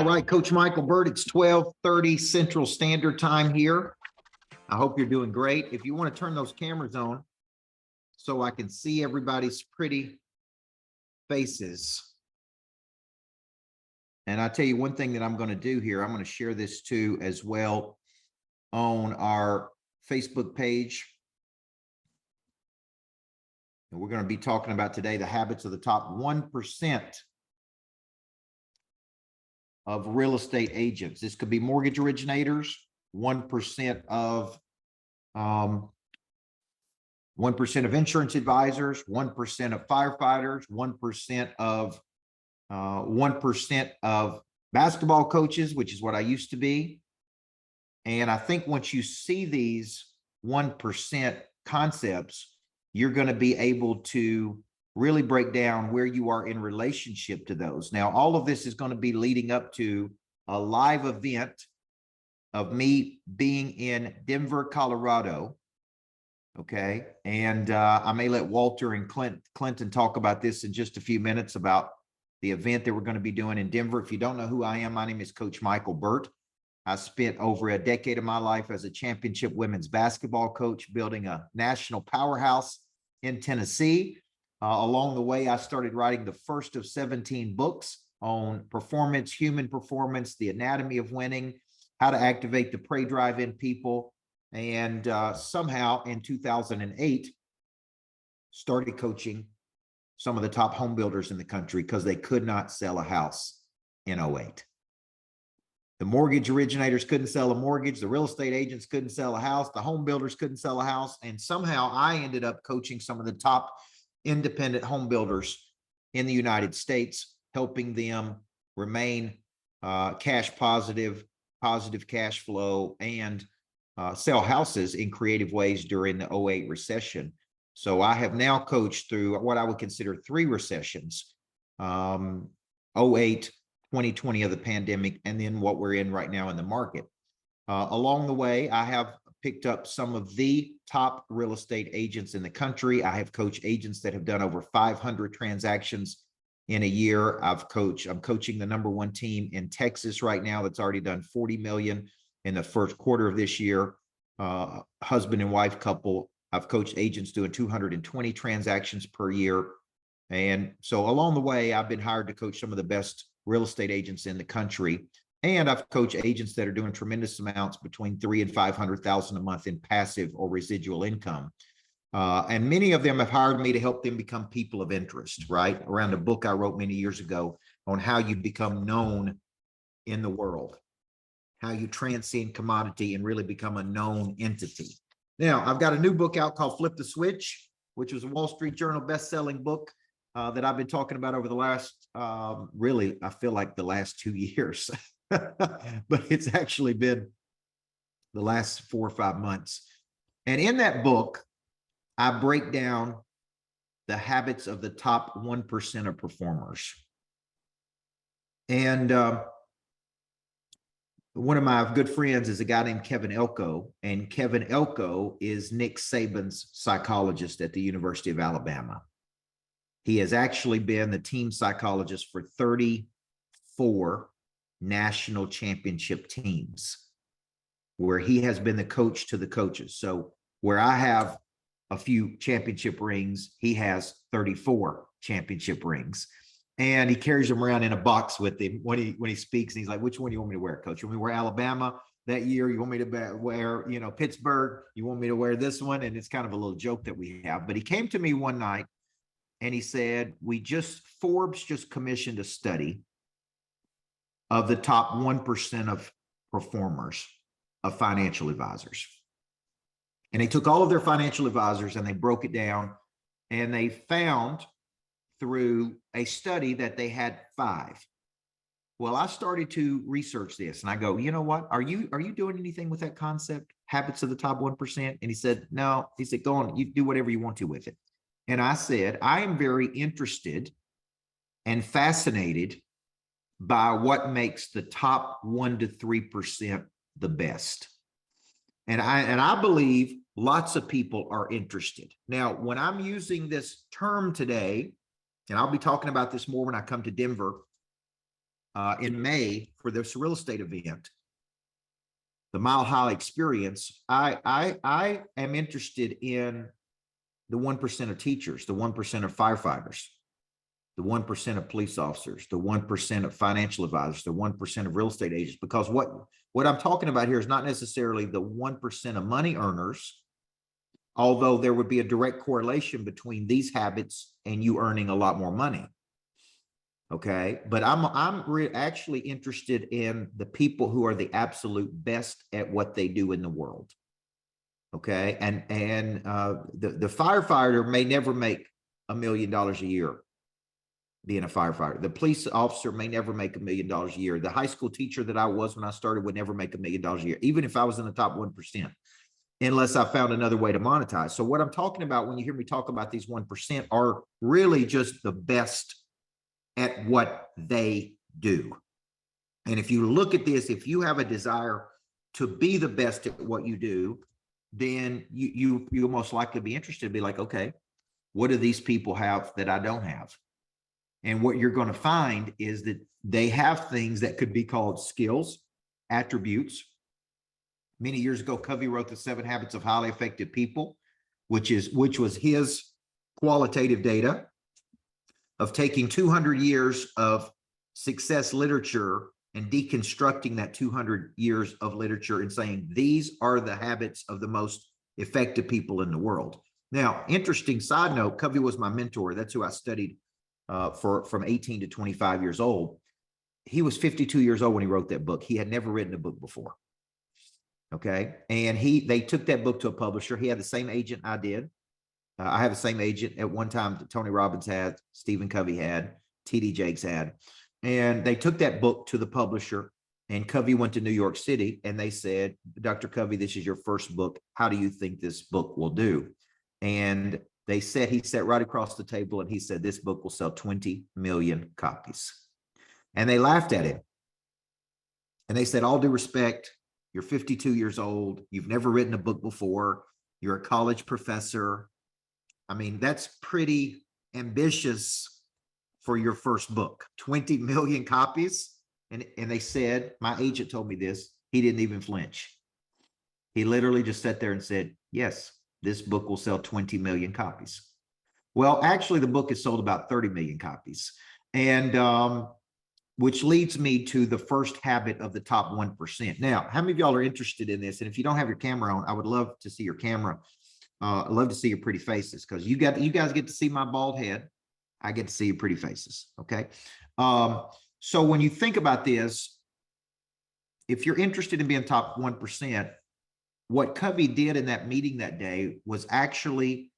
right, Coach Micheal Burt, it's 12:30 Central Standard Time here. I hope you're doing great. If you want to turn those cameras on so I can see everybody's pretty faces. And I tell you one thing that I'm going to do here, I'm going to share this too as well on our Facebook page. And we're going to be talking about today the habits of the top 1% of real estate agents. This could be mortgage originators, 1% of 1% of insurance advisors, 1% of firefighters, 1% of basketball coaches, which is what I used to be. And I think once you see these 1% concepts, you're going to be able to really break down where you are in relationship to those. Now, all of this is going to be leading up to a live event of me being in Denver, Colorado. Okay. And I may let Walter and Clinton talk about this in just a few minutes about the event that we're going to be doing in Denver. If you don't know who I am, my name is Coach Micheal Burt. I spent over a decade of my life as a championship women's basketball coach, building a national powerhouse in Tennessee. Along the way, I started writing the first of 17 books on performance, human performance, the anatomy of winning, how to activate the prey drive in people. And somehow in 2008, started coaching some of the top home builders in the country because they could not sell a house in 08. The mortgage originators couldn't sell a mortgage. The real estate agents couldn't sell a house. The home builders couldn't sell a house. And somehow I ended up coaching some of the top independent home builders in the United States, helping them remain cash positive cash flow, and sell houses in creative ways during the 08 recession. So I have now coached through what I would consider 3 recessions, 08, 2020 of the pandemic, and then what we're in right now in the market. Along the way, I have picked up some of the top real estate agents in the country. I have coached agents that have done over 500 transactions in a year. I'm coaching the #1 team in Texas right now that's already done 40 million in the first quarter of this year. Husband and wife couple. I've coached agents doing 220 transactions per year. And so along the way, I've been hired to coach some of the best real estate agents in the country. And I've coached agents that are doing tremendous amounts between $300,000 and $500,000 a month in passive or residual income. And many of them have hired me to help them become people of interest, right? Around a book I wrote many years ago on how you become known in the world, how you transcend commodity and really become a known entity. Now, I've got a new book out called Flip the Switch, which was a Wall Street Journal best-selling book that I've been talking about over the last, really, I feel like the last 2 years. But it's actually been the last 4 or 5 months. And in that book, I break down the habits of the top 1% of performers. And one of my good friends is a guy named Kevin Elko, and Kevin Elko is Nick Saban's psychologist at the University of Alabama. He has actually been the team psychologist for 34 national championship teams, where he has been the coach to the coaches. So where I have a few championship rings, he has 34 championship rings, and he carries them around in a box with him when he speaks. And he's like, "Which one do you want me to wear, coach? You want me to wear Alabama that year? You want me to wear, Pittsburgh? You want me to wear this one?" And it's kind of a little joke that we have. But he came to me one night and he said, Forbes just commissioned a study of the top 1% of performers of financial advisors. And they took all of their financial advisors and they broke it down, and they found through a study that they had 5. Well, I started to research this and I go, you know what? Are you doing anything with that concept, habits of the top 1%? And he said, no. He said, go on, you do whatever you want to with it. And I said, I am very interested and fascinated by what makes the top 1 to 3% the best. And I believe lots of people are interested. Now, when I'm using this term today, and I'll be talking about this more when I come to Denver, in May for this real estate event, the Mile High Experience. I am interested in the 1% of teachers, the 1% of firefighters, the 1% of police officers, the 1% of financial advisors, the 1% of real estate agents, because what I'm talking about here is not necessarily the 1% of money earners, although there would be a direct correlation between these habits and you earning a lot more money. Okay, but I'm actually interested in the people who are the absolute best at what they do in the world. Okay, and the firefighter may never make $1 million a year being a firefighter. The police officer may never make $1 million a year. The high school teacher that I was when I started would never make $1 million a year, even if I was in the top 1%, unless I found another way to monetize. So what I'm talking about when you hear me talk about these 1% are really just the best at what they do. And if you look at this, if you have a desire to be the best at what you do, then you'll most likely be interested, be like, okay, what do these people have that I don't have? And what you're going to find is that they have things that could be called skills, attributes. Many years ago, Covey wrote The 7 Habits of Highly Effective People, which was his qualitative data of taking 200 years of success literature and deconstructing that 200 years of literature and saying, these are the habits of the most effective people in the world. Now, interesting side note, Covey was my mentor. That's who I studied from 18 to 25 years old. He was 52 years old when he wrote that book. He had never written a book before. Okay. And they took that book to a publisher. He had the same agent I did. I have the same agent at one time that Tony Robbins had, Stephen Covey had, TD Jakes had. And they took that book to the publisher, and Covey went to New York City and they said, Dr. Covey, this is your first book. How do you think this book will do? And he sat right across the table and he said, this book will sell 20 million copies. And they laughed at him. And they said, all due respect, you're 52 years old. You've never written a book before. You're a college professor. I mean, that's pretty ambitious for your first book, 20 million copies. And they said, my agent told me this, he didn't even flinch. He literally just sat there and said, yes, this book will sell 20 million copies. Well, actually, the book has sold about 30 million copies. And which leads me to the first habit of the top 1%. Now, how many of y'all are interested in this? And if you don't have your camera on, I would love to see your camera. I love to see your pretty faces, because you guys get to see my bald head. I get to see your pretty faces. Okay. So when you think about this, if you're interested in being top 1%, what Covey did in that meeting that day was actually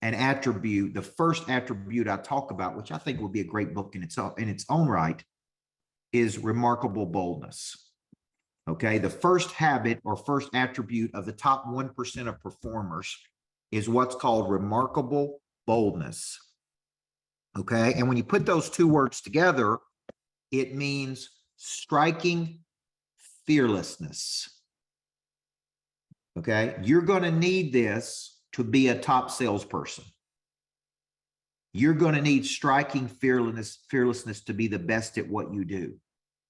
an attribute, the first attribute I talk about, which I think would be a great book in its own right, is remarkable boldness. Okay. The first habit or first attribute of the top 1% of performers is what's called remarkable boldness. Okay. And when you put those two words together, it means striking fearlessness. Okay. You're going to need this to be a top salesperson. You're going to need striking fearlessness to be the best at what you do.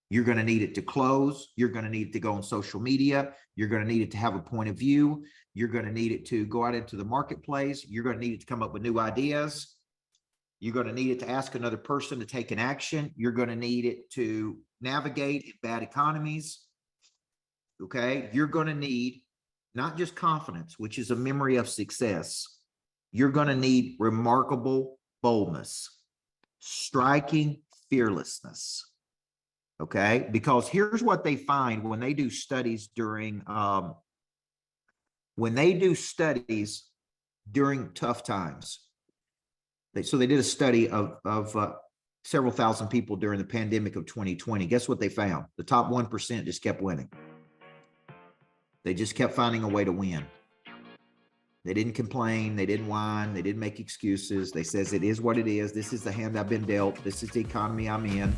You're going to need it to close. You're going to need it to go on social media. You're going to need it to have a point of view. You're going to need it to go out into the marketplace. You're going to need it to come up with new ideas. You're going to need it to ask another person to take an action. You're going to need it to navigate in bad economies. Okay. You're going to need not just confidence, which is a memory of success. You're going to need remarkable boldness, striking fearlessness. Okay. Because here's what they find when they do studies during tough times. So they did a study of several thousand people during the pandemic of 2020. Guess what they found? The top 1% just kept winning. They just kept finding a way to win. They didn't complain. They didn't whine. They didn't make excuses. They says, it is what it is. This is the hand I've been dealt. This is the economy I'm in.